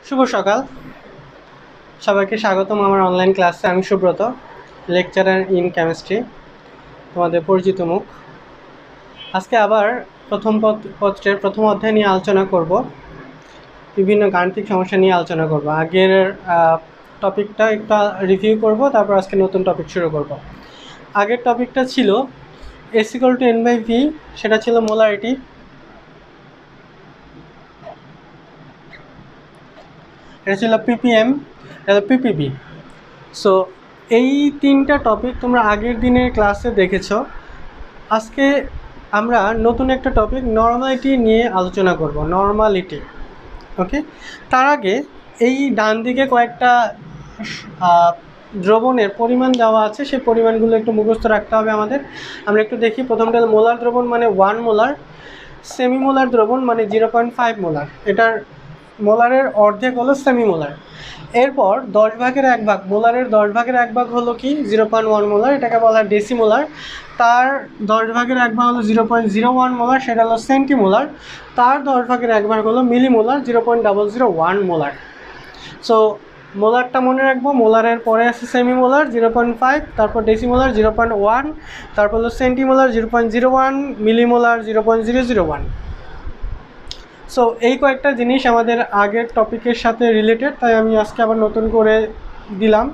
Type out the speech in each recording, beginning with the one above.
শুভ সকাল, সবাইকে স্বাগতম আমার অনলাইন ক্লাসে। আমি সুব্রত, লেকচারার ইন কেমিস্ট্রি, তোমাদের পরিচিত মুখ। আজকে আবার প্রথম পত্রের প্রথম অধ্যায় নিয়ে আলোচনা করব, বিভিন্ন গাণিতিক সমস্যা নিয়ে আলোচনা করব। আগের টপিকটা একটু রিভিউ করব, তারপর আজকে নতুন টপিক শুরু করব। আগের টপিকটা ছিল S=N/V, সেটা ছিল মোলারিটি। এটা ছিল ppm, এটা ppb। সো এই তিনটা টপিক তোমরা আগের দিনের ক্লাসে দেখেছো। আজকে আমরা নতুন একটা টপিক নর্মালিটি নিয়ে আলোচনা করব, নর্মালিটি। ওকে, তার আগে এই ডান দিকে কয়েকটা দ্রবণের পরিমাণ দেওয়া আছে, সেই পরিমাণগুলো একটু মুখস্থ রাখতে হবে আমাদের। আমরা একটু দেখি। প্রথমটা মোলার দ্রবণ মানে 1 মোলার, সেমি মোলার দ্রবণ মানে 0.5 মোলার। এটার মোলারের অর্ধেক হলো সেমি মোলার। এরপর 10/1 মোলারের 10/1 হলো কি 0.1 মোলার, এটাকে বলা হয় ডেসিমোলার। তার 10/1 হলো 0.01 মোলার, সেটা হলো সেন্টিমোলার। তার 10/1 হলো মিলিমোলার, 0.001 মোলার। সো মোলারটা মনে রাখবো। মোলারের পরে আছে সেমি মোলার 0.5, তারপর ডেসিমোলার 0.1, তারপর হলো সেন্টিমোলার 0.01, মিলিমোলার 0.001। সো এই কয়েকটা জিনিস আমাদের আগের টপিকের সাথে রিলেটেড, তাই আমি আজকে আবার নতুন করে দিলাম।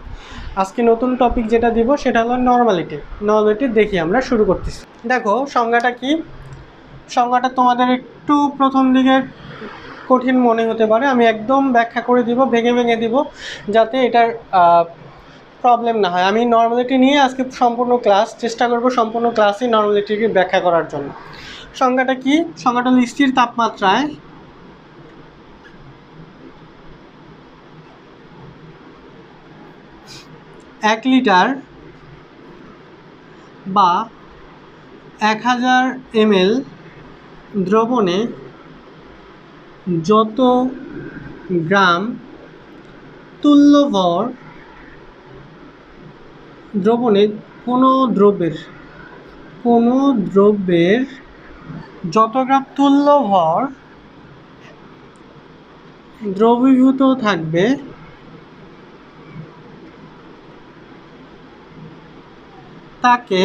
আজকে নতুন টপিক যেটা দিব সেটা হলো নর্মালিটি। নর্মালিটি দেখি আমরা শুরু করতেছি। দেখো সংজ্ঞাটা কি। সংজ্ঞাটা তোমাদের একটু প্রথম দিকে কঠিন মনে হতে পারে, আমি একদম ব্যাখ্যা করে দিব, ভেঙে ভেঙে দিব, যাতে এটার প্রবলেম না হয়। আমি নর্মালিটি নিয়ে আজকে সম্পূর্ণ ক্লাস চেষ্টা করব, সম্পূর্ণ ক্লাসই নর্মালিটিকে ব্যাখ্যা করার জন্য। সংজ্ঞাটা কি? সংজ্ঞাটা হলো স্থির তাপমাত্রায় 1 লিটার বা 1000 ml দ্রবণে যত গ্রাম তুল্য ভর দ্রবণে কোনো দ্রব্যের যত গ্রাম তুল্য ভর দ্রবীভূত থাকবে তাকে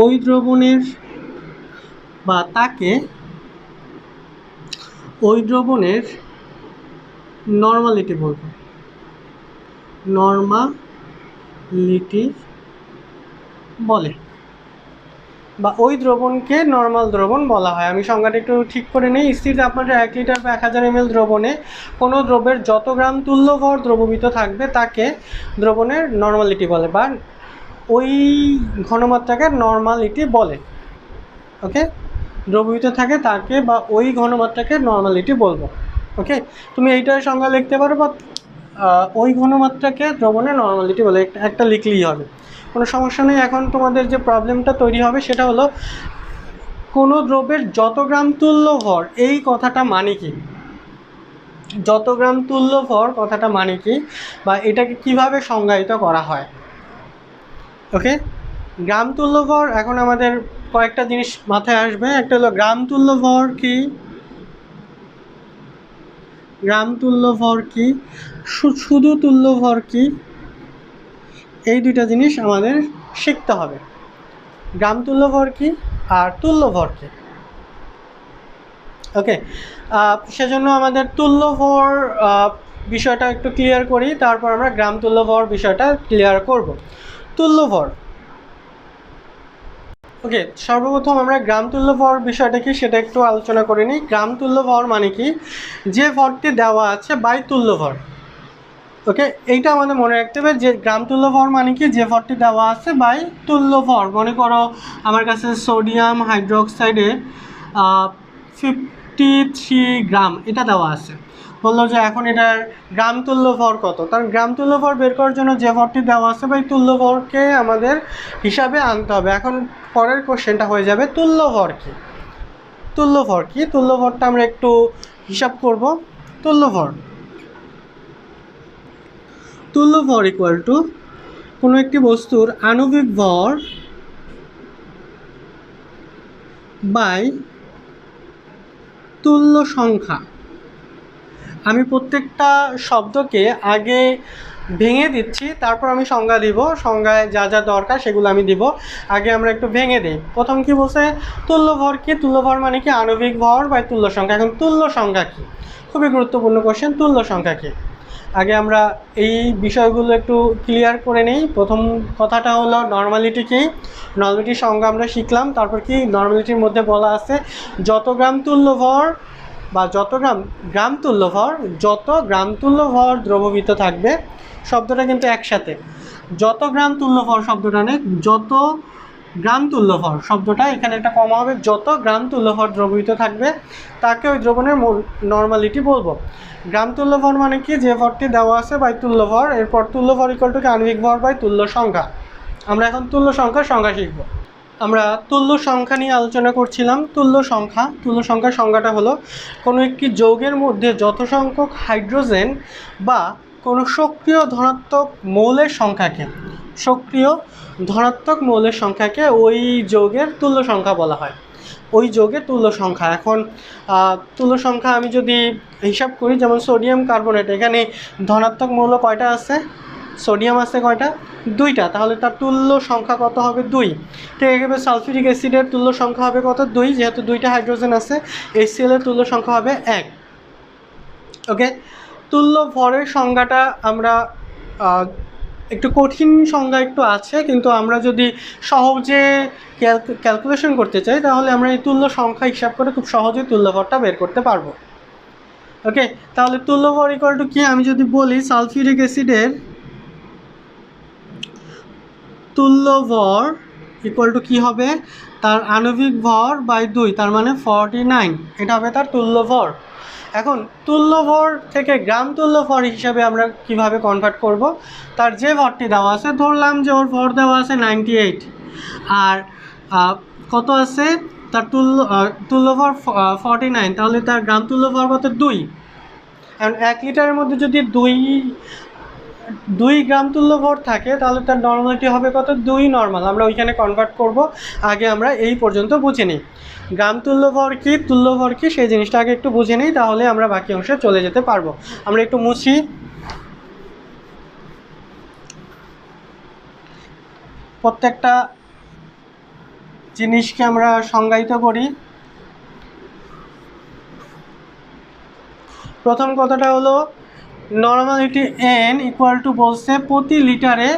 ওই দ্রবণের নর্মালিটি বলবো, নর্মালিটি বলে, বা ওই দ্রবণকে নর্মাল দ্রবণ বলা হয়। আমি সংজ্ঞাটা একটু ঠিক করে নিই। স্থির তাপমাত্রা 1 লিটার বা 1000 ml দ্রবণে কোনো দ্রব্যের যত গ্রাম তুল্য ভর দ্রবীভূত থাকবে তাকে দ্রবণের নর্মালিটি বলে, বা ওই ঘনমাত্রাকে নর্মালিটি বলে। ওকে, দ্রবীভূত থাকে তাকে বা ওই ঘনমাত্রাকে নর্মালিটি বলবো। ওকে, তুমি এইটার সংজ্ঞা লিখতে পারো, বা ওই ঘনমাত্রাকে দ্রবণের নর্মালিটি বলে, একটা লিখলেই হবে, কোনো সমস্যা নেই। এখন তোমাদের যে প্রবলেমটা তৈরি হবে সেটা হলো কোনো দ্রব্যের যত গ্রাম তুল্য ভর, এই কথাটা মানে কি? যত গ্রাম তুল্য ভর কথাটা মানে কি, বা এটাকে কিভাবে সংজ্ঞায়িত করা হয়? ওকে, গ্রাম তুল্য ভর, এখন আমাদের কয়েকটা জিনিস মাথায় আসবে। একটা হলো গ্রাম তুল্য ভর কি, গ্রাম তুল্য ভর কি, শুধু তুল্য ভর কি, এই দুইটা জিনিস আমাদের শিখতে হবে। গ্রাম তুল্য ভর কি আর তুল্য ভর কি। ওকে, সেজন্য আমাদের তুল্য ভর বিষয়টা একটু ক্লিয়ার করি, তারপর আমরা গ্রাম তুল্য ভর বিষয়টা ক্লিয়ার করব। তুল্য ভর, ওকে, সর্বপ্রথম আমরা গ্রাম তুল্য ভর বিষয়টা কি সেটা একটু আলোচনা করে নিই। গ্রাম তুল্য ভর মানে কি? যে ভরটি দেওয়া আছে বাই তুল্য ভর। ওকে, এইটা আমাদের মনে রাখতে হবে যে গ্রাম তুল্য ভর মানে কি? যে ভরটি দেওয়া আছে বাই তুল্য ভর। মনে করো আমার কাছে সোডিয়াম হাইড্রোক্সাইডে 53 গ্রাম এটা দেওয়া আছে, বললো যে এখন এটার গ্রাম তুল্য ভর কত। কারণ গ্রাম তুল্য ভর বের করার জন্য যে ভরটি দেওয়া আছে বাই তুল্য ভরকে আমাদের হিসাবে আনতে হবে। এখন পরের কোশ্চেনটা হয়ে যাবে তুল্য ভর কি। তুল্য ভর কি? তুল্য ভরটা আমরা একটু হিসাব করব। তুল্য ভর ইকুয়াল টু কোনো একটি বস্তুর আণবিক ভর বাই তুল্য সংখ্যা। আমি প্রত্যেকটা শব্দকে আগে ভেঙে দিচ্ছি, তারপর আমি সংজ্ঞা দিব। সংজ্ঞায় যা যা দরকার সেগুলো আমি দিব। আগে আমরা একটু ভেঙে দিই। প্রথম কি বলছে, তুল্য ভর কি? তুল্য ভর মানে কি? আণবিক ভর বা তুল্য সংখ্যা। এখন তুল্য সংখ্যা কি? খুবই গুরুত্বপূর্ণ কোশ্চেন, তুল্য সংখ্যা কি? আগে আমরা এই বিষয়গুলো একটু ক্লিয়ার করে নিই। প্রথম কথাটা হলো নর্মালিটি কি? নর্মালিটির সংজ্ঞা আমরা শিখলাম। তারপর কি নর্মালিটির মধ্যে বলা আছে যত গ্রাম তুল্য ভর বা যত গ্রাম তুল্য ভর, যত গ্রাম তুল্য ভর দ্রবীভূত থাকবে, শব্দটা কিন্তু একসাথে। যত গ্রাম তুল্য ভর শব্দটা নেই, যত গ্রাম তুল্য ভর শব্দটা, এখানে একটা কমা হবে। যত গ্রাম তুল্য ভর দ্রবীভূত থাকবে তাকে ওই দ্রবণের নর্মালিটি বলবো। গ্রাম তুল্য ভর মানে কি? যে ভরটি দেওয়া আছে বাই তুল্য ভর, এরপর তুল্য ভর ইকুয়াল টু আণবিক ভর বাই তুল্য সংখ্যা। আমরা এখন তুল্য সংখ্যার সংজ্ঞা শিখব। আমরা তুল্য সংখ্যা নিয়ে আলোচনা করছিলাম। তুল্য সংখ্যার সংজ্ঞাটা হলো কোনো একটি যৌগের মধ্যে যত সংখ্যক হাইড্রোজেন বা কোনো সক্রিয় ধনাত্মক মৌলের সংখ্যাকে, সক্রিয় ধনাত্মক মৌলের সংখ্যাকে ওই যৌগের তুল্য সংখ্যা বলা হয়। ওই যৌগের তুল্য সংখ্যা। এখন তুল্য সংখ্যা আমি যদি হিসাব করি, যেমন সোডিয়াম কার্বনেট, এখানে ধনাত্মক মৌল কয়টা আছে? সোডিয়াম আছে কয়টা? 2টা। তাহলে তার তুল্য সংখ্যা কত হবে? 2। ঠিক এভাবে সালফিউরিক অ্যাসিডের তুল্য সংখ্যা হবে কত? 2, যেহেতু 2টা হাইড্রোজেন আছে। HCl এর তুল্য সংখ্যা হবে 1। ওকে, তুল্য ভরের সংজ্ঞাটা আমরা একটু কঠিন সংজ্ঞা একটু আছে, কিন্তু আমরা যদি সহজে ক্যালকুলেশন করতে চাই তাহলে আমরা এই তুল্য সংখ্যা হিসাব করে খুব সহজেই তুল্য ভরটা বের করতে পারবো। ওকে, তাহলে তুল্য ভর ইকুয়াল টু কি? আমি যদি বলি সালফিউরিক অ্যাসিডের তুল্য ভর ইকুয়াল টু কী হবে? তার আণবিক ভর বাই 2, তার মানে 49। এটা হবে তার তুল্য ভর। এখন তুল্য ভর থেকে গ্রাম তুল্য ভর হিসাবে আমরা কিভাবে কনভার্ট করব? তার যে ভরটি দেওয়া আছে, ধরলাম যে ওর ভর দেওয়া আছে 98, আর কত আছে তার তুল্য ভর 49, তাহলে তার গ্রাম তুল্য ভর কত? 2। কারণ 1 লিটারের মধ্যে যদি 2 গ্রাম তুল্য ভর থাকে তাহলে তার নর্মালিটি হবে কত? 2 নর্মাল। আমরা ওইখানে কনভার্ট করব। আগে আমরা এই পর্যন্ত বুঝে নিই গ্রাম তুল্য ভর কি, তুল্য ভর কি, সেই জিনিসটা আগে একটু বুঝে নিই, তাহলে আমরা বাকি অংশে চলে যেতে পারবো। আমরা একটু মুছি। প্রত্যেকটা জিনিসকে আমরা সংজ্ঞায়িত করি। প্রথম কথাটা হলো নর্মালিটি n ইকুয়াল টু বলছে প্রতি লিটারে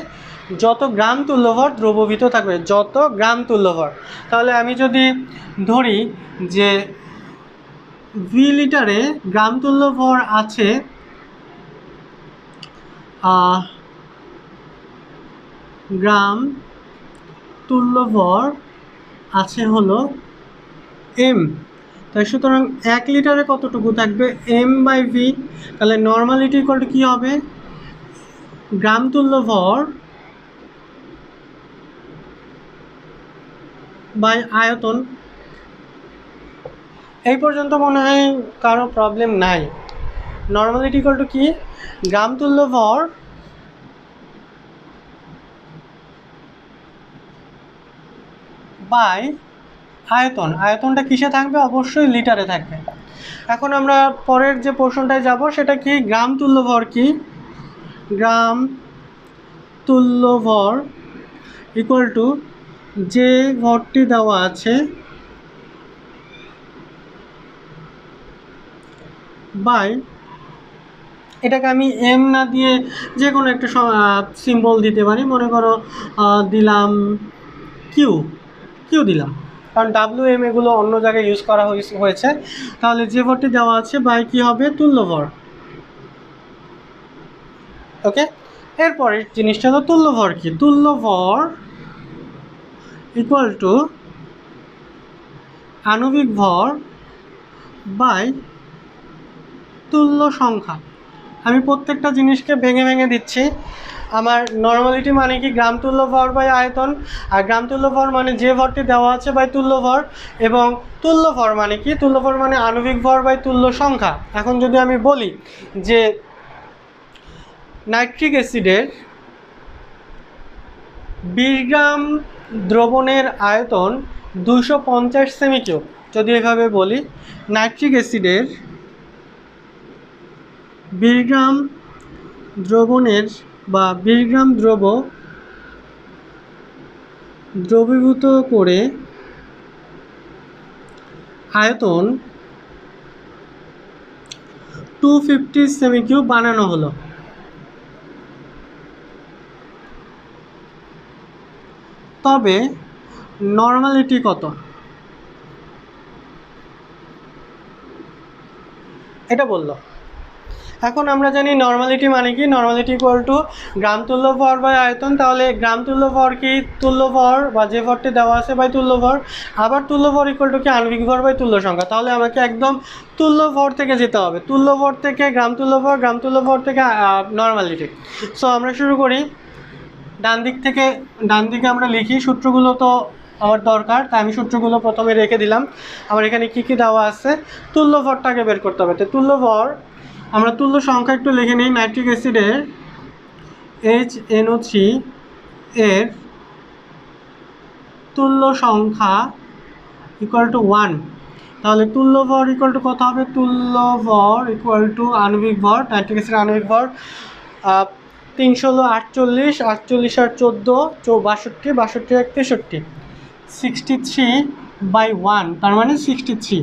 যত গ্রাম তুল্যভর দ্রবীভূত থাকবে, যত গ্রাম তুল্যভর। তাহলে আমি যদি ধরি যে v লিটারে গ্রাম তুল্যভর আছে গ্রাম তুল্যভর আছে হলো m, তাই সুতরাং 1 লিটারে কতটুকু থাকবে? m/v। তাহলে নর্মালিটি ইকুয়াল টু কী হবে? গ্রাম তুল্য ভর বাই আয়তন। এই পর্যন্ত মনে হয় কারো প্রবলেম নাই। নর্মালিটি ইকুয়াল টু কি? গ্রাম তুল্য ভর বাই আয়তন। আয়তনটা কিসে থাকবে? অবশ্যই লিটারে থাকবে। এখন আমরা পরের যে পোর্শনটায় যাব সেটা কি? গ্রাম তুল্য ভর কি? গ্রাম তুল্য ভর ইকুয়াল টু যে ভরটি দেওয়া আছে বাই, এটাকে আমি এম না দিয়ে যে কোনো একটা সিম্বল দিতে পারি। মনে করো দিলাম কিউ দিলাম, কারণ WM এগুলো অন্য জায়গায় ইউজ করা হয়েছে। তাহলে যে ভরটি দেওয়া আছে বাই কি হবে? তুল্য ভর। ওকে, এরপরে জিনিসটা হলো তুল্য ভর কি? তুল্য ভর ইকুয়াল টু আণবিক ভর বাই তুল্য সংখ্যা। আমি প্রত্যেকটা জিনিসকে ভেঙে ভেঙে দিচ্ছি। আমার নর্মালিটি মানে কি? গ্রাম তুল্য ভর বাই আয়তন। আর গ্রাম তুল্য ভর মানে যে ভরটি দেওয়া আছে বাই তুল্য ভর। এবং তুল্য ভর মানে কি? তুল্য ভর মানে আণবিক ভর বাই তুল্য সংখ্যা। এখন যদি আমি বলি যে নাইট্রিক অ্যাসিডের 20 গ্রাম দ্রবণের আয়তন 250 সেমি কিউব, যদি এভাবে বলি নাইট্রিক অ্যাসিডের 20 গ্রাম দ্রবণের বা 20 গ্রাম দ্রবীভূত করে আয়তন 250 সেমি কিউব বানানো হলো। তবে নর্মালিটি কত? এটা বললো। এখন আমরা জানি নর্মালিটি মানে কি, নর্মালিটি ইকুয়াল টু গ্রাম তুল্য ভর বাই আয়তন। তাহলে গ্রাম তুল্য ভর কি তুল্য ভর বা যে ভরটি দেওয়া আছে বাই তুল্য ভর, আবার তুল্য ভর ইকুয়াল টু কি আণবিক ভর বাই তুল্য সংখ্যা। তাহলে আমাকে একদম তুল্য ভর থেকে যেতে হবে, তুল্য ভর থেকে গ্রাম তুল্য ভর, গ্রাম তুল্য ভর থেকে নর্মালিটি। সো আমরা শুরু করি ডান দিকে আমরা লিখি। সূত্রগুলো তো আমার দরকার, তাই আমি সূত্রগুলো প্রথমে রেখে দিলাম। আমার এখানে কী কী দেওয়া আছে, তুল্য ভরটাকে বের করতে হবে। তো তুল্য ভর আমরা তুল্য সংখ্যা একটু লিখে নিই। নাইট্রিক অ্যাসিডের HNO3 এর তুল্য সংখ্যা ইকুয়াল টু 1। তাহলে তুল্য ভর ইকুয়াল টু কত হবে? তুল্য ভর ইকুয়াল টু আণবিক ভর, নাইট্রিক অ্যাসিডের আণবিক ভর 316 48, 48 আর 14 62, 62 আর 63, 63/1, তার মানে 63।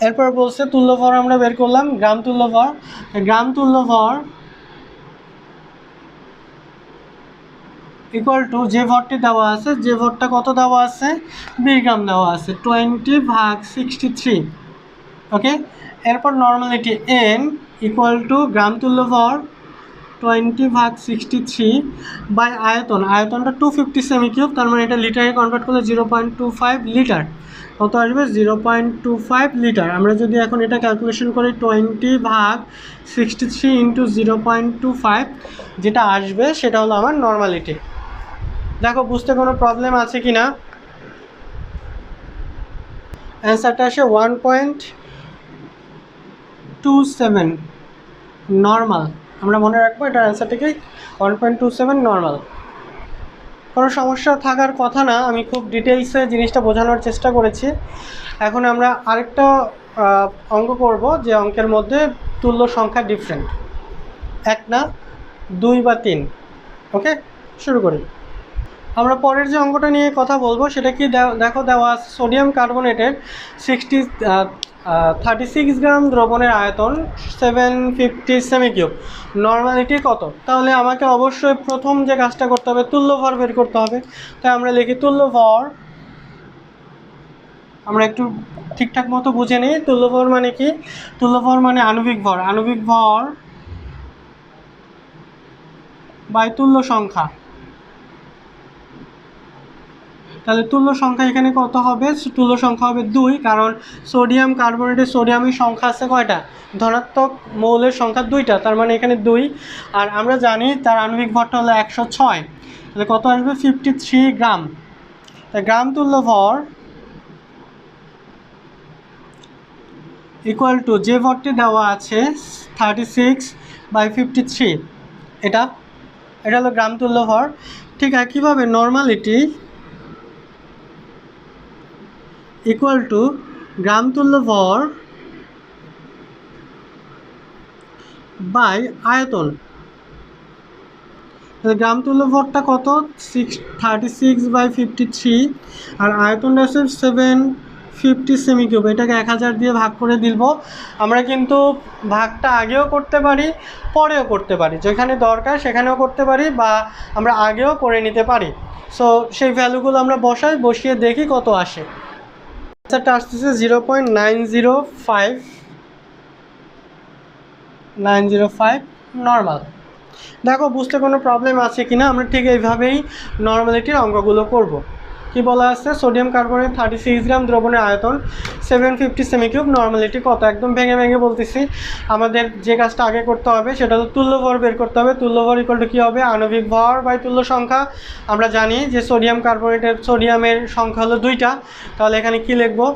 এরপর বলছে তুল্য ভর আমরা বের করলাম, গ্রাম তুল্য ভর। গ্রাম তুল্য ভর ইকুয়াল টু যে ভরটি দেওয়া আছে, যে ভরটা কত দেওয়া আছে? 20 গ্রাম দেওয়া আছে, 20/63। ওকে, এরপর normality n equal to gram তুল্য ভর 20/63 বাই আয়তন। আয়তনটা 250 সেমি কিউব, তার মানে এটা লিটারে কনভার্ট করলে 0.25 লিটার। কত আসবে? 0.25 লিটার। আমরা যদি এখন এটা ক্যালকুলেশন করি 20/63 ইন্টু 0.25, যেটা আসবে সেটা হলো আমার নর্মালিটি। দেখো বুঝতে কোনো প্রবলেম আছে কি না? অ্যান্সারটা আসে 1.27 নর্মাল। আমরা মনে রাখবো এটার অ্যান্সারটাকে 1.27 নর্মাল। কোনো সমস্যা থাকার কথা না, আমি খুব ডিটেলসে জিনিসটা বোঝানোর চেষ্টা করেছি। এখন আমরা আরেকটা অঙ্ক করব, যে অঙ্কের মধ্যে তুল্য সংখ্যা ডিফারেন্ট, 1 না 2 বা 3। ওকে, শুরু করি। আমরা পরের যে অঙ্কটা নিয়ে কথা বলবো সেটা কি দেখো, দেওয়া আছে সোডিয়াম কার্বনেটের 36 গ্রাম দ্রবণের আয়তন 750 সেমি কিউব, নর্মালিটি কত? তাহলে আমাকে অবশ্যই প্রথম যে কাজটা করতে হবে, তুল্য ভর বের করতে হবে। তাই আমরা লিখি তুল্য ভর, আমরা একটু ঠিকঠাক মতো বুঝে নিই। তুল্য ভর মানে কি? তুল্য ভর মানে আণবিক ভর, আণবিক ভর বাই তুল্য সংখ্যা। তাহলে তুল্য সংখ্যা এখানে কত হবে? তুল্য সংখ্যা হবে 2, কারণ সোডিয়াম কার্বনেটের সোডিয়ামের সংখ্যা আছে কয়টা? ধনাত্মক মৌলের সংখ্যা 2টা, তার মানে এখানে 2। আর আমরা জানি তার আণবিক ভরটা হলো 106, তাহলে কত আসবে? 53 গ্রাম। তাই গ্রাম তুল্য ভর ইকুয়াল টু যে ভরটি দেওয়া আছে 36/53, এটা হলো গ্রাম তুল্য ভর। ঠিক একইভাবে নর্মালিটি ইকুয়াল টু গ্রাম তুল্য ভর বাই আয়তন। গ্রাম তুল্য ভরটা কত? 36/53, আর আয়তনটা আছে 750 সেমি কিউব। এটাকে 1000 দিয়ে ভাগ করে দিব। আমরা কিন্তু ভাগটা আগেও করতে পারি, পরেও করতে পারি, যেখানে দরকার সেখানেও করতে পারি, বা আমরা আগেও করে নিতে পারি। সো সেই ভ্যালুগুলো আমরা বসিয়ে দেখি কত আসে। আনসারটা আসতেছে 0.905 নর্মাল। দেখো বুঝতে কোনো প্রবলেম আছে কি না? আমরা ঠিক এইভাবেই নর্মালিটির অঙ্কগুলো করব। কি বলা আছে? সোডিয়াম কার্বনেট 36 গ্রাম দ্রবণের আয়তন 750 সেমি কিউব, নর্মালিটি কত? একদম ভেঙে বলতেছি। আমাদের যে কাজটা আগে করতে হবে সেটা হলো তুল্য ভর বের করতে হবে। তুল্য ভর ইকুয়াল টু কী হবে? আণবিক ভর বাই তুল্য সংখ্যা। আমরা জানি যে সোডিয়াম কার্বনেটের সোডিয়ামের সংখ্যা হলো 2টা, তাহলে এখানে কি লিখবো?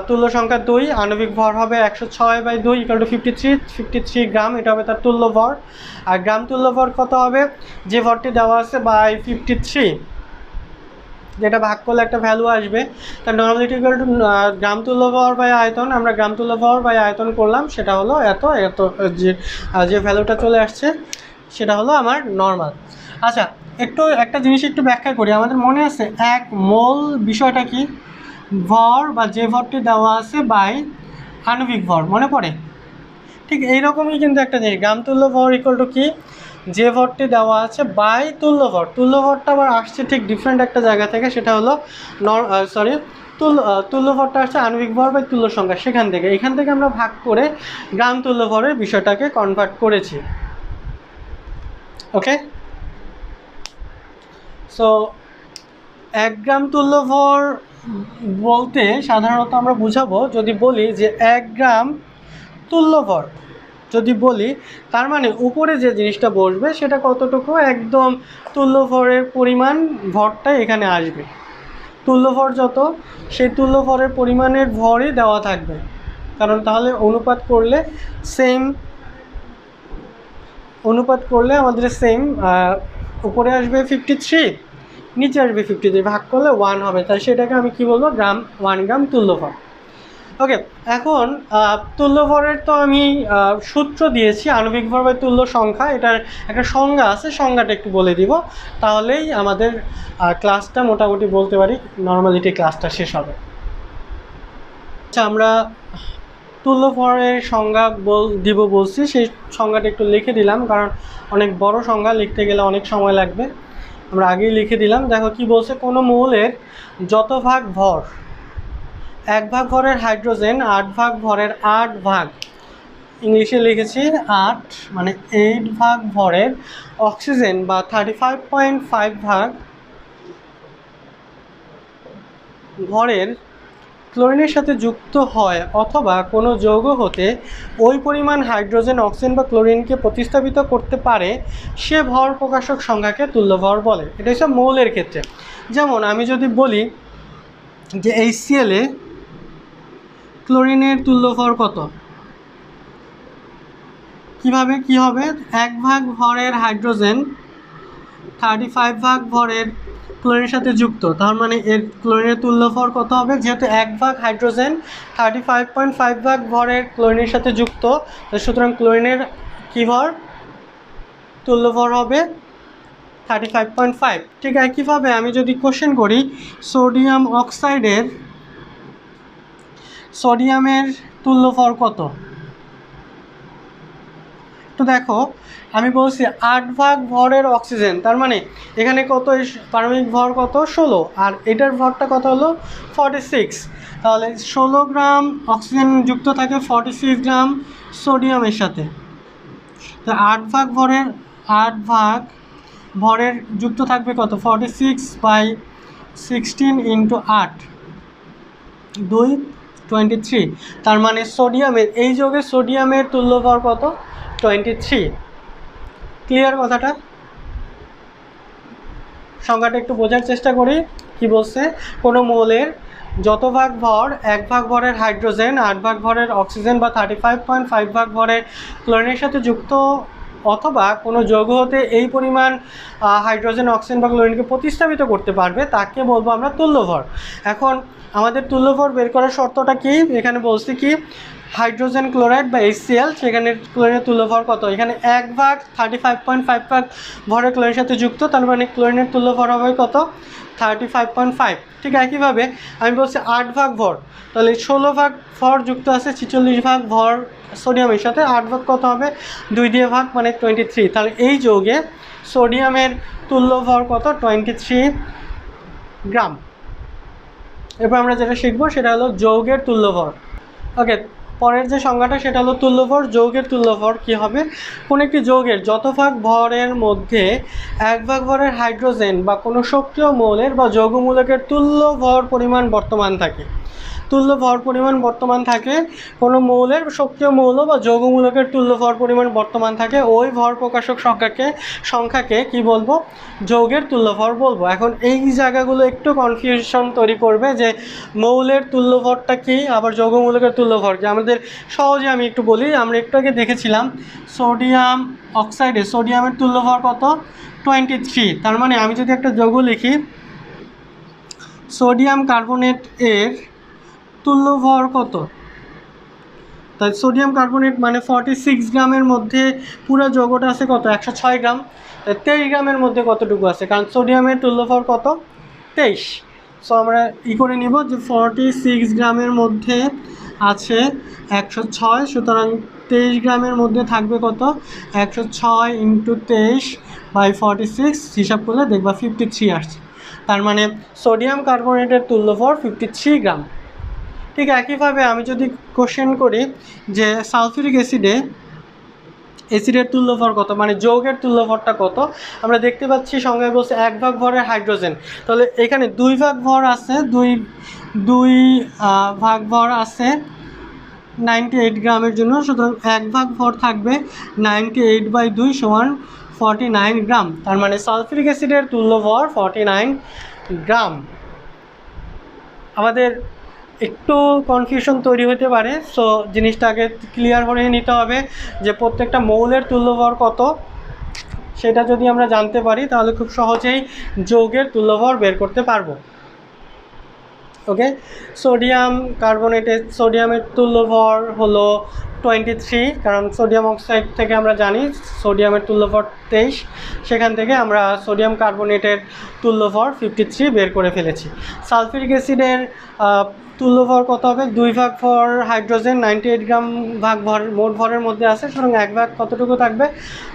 তুল্য সংখ্যা 2, আণবিক ভর হবে 106/2 ইকুয়াল টু 53 গ্রাম, এটা হবে তার তুল্য ভর। আর গ্রাম তুল্য ভর কত হবে? যে ভরটি দেওয়া আছে বাই 53, যেটা ভাগ করলে একটা ভ্যালু আসবে। তার নর্মালিটি ইকুয়াল টু গ্রাম তুল্য ভর বাই আয়তন, আমরা গ্রাম তুল্য ভর বাই আয়তন করলাম, সেটা হলো এত এত, যে ভ্যালুটা চলে আসছে সেটা হলো আমার নর্মাল। আচ্ছা, একটু একটা জিনিস একটু ব্যাখ্যা করি। আমাদের মনে আছে এক মোল বিষয়টা কি, ভর বা যে ভরটি দেওয়া আছে বাই আণবিক ভর, মনে পড়ে? ঠিক এইরকমই কিন্তু একটা জিনিস, গ্রাম তুল্য ভর ইকুয়াল টু কি, যে ভরটি দেওয়া আছে বাই তুল্য ভর। তুল্য ভরটা আবার আসছে ঠিক ডিফারেন্ট একটা জায়গা থেকে, সেটা হলো তুল্য ভরটা আসছে আণবিক ভর বাই তুল্য সংখ্যা, সেখান থেকে, এখান থেকে আমরা ভাগ করে গ্রাম তুল্য ভরের বিষয়টাকে কনভার্ট করেছি। ওকে, সো 1 গ্রাম তুল্য ভর বলতে সাধারণত আমরা বুঝাবো, যদি বলি যে 1 গ্রাম তুল্য ভর যদি বলি, তার মানে উপরে যে জিনিসটা বসবে সেটা কতটুকু, একদম তুল্য ভরের পরিমাণ ভরটা এখানে আসবে। তুল্য ভর যত, সেই তুল্য ভরের পরিমাণের ভরই দেওয়া থাকবে, কারণ তাহলে অনুপাত করলে আমাদের সেম, উপরে আসবে 53, নিচে আসবে 53, ভাগ করলে 1 হবে, তাই সেটাকে আমি কি বলবো, 1 গ্রাম তুল্য ভর। ওকে, এখন তুল্য ভরের তো আমি সূত্র দিয়েছি, আণবিক ভর বাই তুল্য সংখ্যা, এটার একটা সংজ্ঞা আছে, সংজ্ঞাটা একটু বলে দিব, তাহলেই আমাদের ক্লাসটা মোটামুটি বলতে পারি নর্মালিটি ক্লাসটা শেষ হবে। আচ্ছা, আমরা তুল্য ভরের সংজ্ঞা বলছি, সেই সংজ্ঞাটা একটু লিখে দিলাম, কারণ অনেক বড় সংজ্ঞা, লিখতে গেলে অনেক সময় লাগবে, আমরা আগেই লিখে দিলাম। দেখো কি বলছে, কোনো মৌলের যত ভাগ ভর, 1 ভাগ ভরের হাইড্রোজেন 8 ভাগ ভরের 8 ভাগ, ইংলিশে লিখেছি 8, মানে 8 ভাগ ভরের অক্সিজেন বা 35.5 ভাগ ভরের ক্লোরিনের সাথে যুক্ত হয়, অথবা কোনো যৌগ হতে ওই পরিমাণ হাইড্রোজেন, অক্সিজেন বা ক্লোরিনকে প্রতিস্থাপিত করতে পারে, সে ভর প্রকাশক সংখ্যাকে তুল্য ভর বলে। এটা হচ্ছে মৌলের ক্ষেত্রে। যেমন আমি যদি বলি যে HCl এ ক্লোরিনের তুল্য ভর কত, কিভাবে কি হবে, 1 ভাগ ভরের হাইড্রোজেন 35 ভাগ ভরের ক্লোরিনের সাথে যুক্ত, তার মানে এর ক্লোরিনের তুল্য ভর কত হবে, যেহেতু 1 ভাগ হাইড্রোজেন 35.5 ভাগ ভরের ক্লোরিনের সাথে যুক্ত, সুতরাং ক্লোরিনের কি ভর, তুল্য ভর হবে 35.5। ঠিক একইভাবে আমি যদি কোশ্চেন করি সোডিয়াম অক্সাইডের, সোডিয়ামের তুল্য ভর কত, তো দেখো আমি বলছি 8 ভাগ ভরের অক্সিজেন, তার মানে এখানে কত, পারমাণবিক ভর কত, 16, আর এটার ভরটা কত হলো 46, তাহলে 16 গ্রাম অক্সিজেন যুক্ত থাকে 46 গ্রাম সোডিয়ামের সাথে, তো 8 ভাগ ভরের যুক্ত থাকবে কত, 46/16 × 8, 2 23, তার মানে সোডিয়ামের, এই যৌগে সোডিয়ামের তুল্য ভর কত, 23। ক্লিয়ার কথাটা? সংখ্যাটা একটু বোঝার চেষ্টা করি। কি বলছে, কোনো মৌলের যত ভাগ ভর, 1 ভাগ ভরের হাইড্রোজেন 8 ভাগ ভরের অক্সিজেন বা 35.5 ভাগ ভরের ক্লোরিনের সাথে যুক্ত, অথবা কোনো যৌগ হতে এই পরিমাণ হাইড্রোজেন, অক্সিজেন বা ক্লোরিনকে প্রতিস্থাপিত করতে পারবে, তাকে বলবো আমরা তুল্য ভর। এখন আমাদের তুল্য ভর বের করার শর্তটা কি, এখানে বলছি কি, হাইড্রোজেন ক্লোরাইড বা HCl, সেখানে ক্লোরিনের তুল্য ভর কত, এখানে 1 ভাগ 35.5 ভাগ ভরের ক্লোরিনের সাথে যুক্ত, তার মানে ক্লোরিনের তুল্য ভর হবে কত, 35.5। ঠিক একইভাবে আমি বলছি 8 ভাগ ভর, তাহলে 16 ভাগ ভর যুক্ত আছে 46 ভাগ ভর সোডিয়ামের সাথে, 8 ভাগ কত হবে, 2 দিয়ে ভাগ, মানে 23, তাহলে এই যৌগে সোডিয়ামের তুল্য ভর কত, 23 গ্রাম। এরপর আমরা যেটা শিখবো সেটা হলো যৌগের তুল্য ভর। ওকে, পরের যে সংজ্ঞাটা সেটা হলো তুল্য ভর। যৌগের তুল্য ভর কী হবে, কোনো একটি যৌগের যত ভাগ ভরের মধ্যে 1 ভাগ ভরের হাইড্রোজেন বা কোনো সক্রিয় মৌলের বা যৌগমূলকের তুল্য ভর পরিমাণ বর্তমান থাকে, তুল্য ভর পরিমাণ বর্তমান থাকে, কোনো মৌলের, সক্রিয় মৌল বা যৌগমূলকের তুল্য ভর পরিমাণ বর্তমান থাকে, ওই ভর প্রকাশক সংখ্যাকে কি বলবো, যৌগের তুল্য ভর বলবো। এখন এই জায়গাগুলো একটু কনফিউশন তৈরি করবে যে মৌলের তুল্য ভরটা কী, আবার যৌগমূলকের তুল্য ভর কি। আমাদের সহজে আমি একটু বলি, আমরা একটু আগে দেখেছিলাম সোডিয়াম অক্সাইডে সোডিয়ামের তুল্য ভর কত, 23, তার মানে আমি যদি একটা যৌগ লিখি সোডিয়াম কার্বনেট এর তুল্য ভর কত? তাই সোডিয়াম কার্বনেট মানে 46 গ্রামের মধ্যে পুরো যৌগটা আছে কত? 106 গ্রাম। তাই 23 গ্রামের মধ্যে কতটুকু আছে? কারণ সোডিয়ামের তুল্য ভর কত? 23। সো আমরা করে নিব যে 46 গ্রামের মধ্যে আছে 106, সুতরাং 23 গ্রামের মধ্যে থাকবে কত? 106 × 23/46 হিসাব করলে দেখবা 53 আসছে। তার মানে সোডিয়াম কার্বনেটের তুল্য ভর 53 গ্রাম। ঠিক একইভাবে আমি যদি কোশ্চেন করি যে সালফিউরিক অ্যাসিডের তুল্য ভর কত, মানে যৌগের তুল্য ভরটা কত, আমরা দেখতে পাচ্ছি সংজ্ঞায় বলছে 1 ভাগ ভরের হাইড্রোজেন। তাহলে এখানে 2 ভাগ ভর আছে, দুই ভাগ ভর আছে 98 গ্রামের জন্য, সুতরাং 1 ভাগ ভর থাকবে 98/2 = 49 গ্রাম। তার মানে সালফিউরিক অ্যাসিডের তুল্য ভর 49 গ্রাম। আমাদের একটু কনফিউশন তৈরি হতে পারে, সো জিনিসটা আগে ক্লিয়ার করে নিতে হবে যে প্রত্যেকটা মৌলের তুল্যভর কত। সেটা যদি আমরা জানতে পারি তাহলে খুব সহজেই যৌগের তুল্যভর বের করতে পারবো। ওকে, সোডিয়াম কার্বনেটের সোডিয়ামের তুল্যভর হলো 23, কারণ সোডিয়াম অক্সাইড থেকে আমরা জানি সোডিয়ামের তুল্যভর 23, সেখান থেকে আমরা সোডিয়াম কার্বনেটের তুল্যভর 53 বের করে ফেলেছি। সালফিউরিক অ্যাসিডের তুল্যভর কত হবে? 2 ভাগ ভর হাইড্রোজেন 98 গ্রাম ভাগ ভর মোট ভরের মধ্যে আছে, সুতরাং 1 ভাগ কতটুকু থাকবে?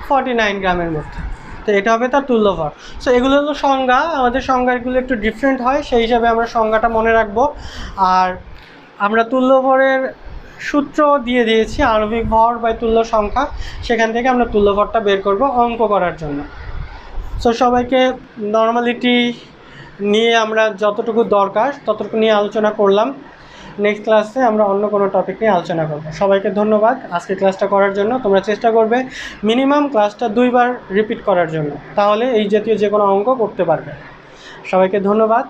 49 গ্রামের মধ্যে। তো এটা হবে তার তুল্যভর। সো এগুলো হলো সংজ্ঞা, আমাদের সংজ্ঞাগুলো একটু ডিফারেন্ট হয়, সেই হিসাবে আমরা সংজ্ঞাটা মনে রাখবো। আর আমরা তুল্যভরের সূত্র দিয়ে দিয়েছি, আণবিক ভর বাই তুল্য সংখ্যা, সেখান থেকে আমরা তুল্যভরটা বের করব অঙ্ক করার জন্য। সো সবাইকে নর্মালিটি নিয়ে আমরা যতটুকু দরকার ততটুকু নিয়ে আলোচনা করলাম। নেক্সট ক্লাসে আমরা অন্য কোনো টপিক নিয়ে আলোচনা করব। সবাইকে ধন্যবাদ আজকে ক্লাসটা করার জন্য। তোমরা চেষ্টা করবে মিনিমাম ক্লাসটা 2 বার রিপিট করার জন্য, তাহলে এই জাতীয় যে কোনো অঙ্ক করতে পারবে। সবাইকে ধন্যবাদ।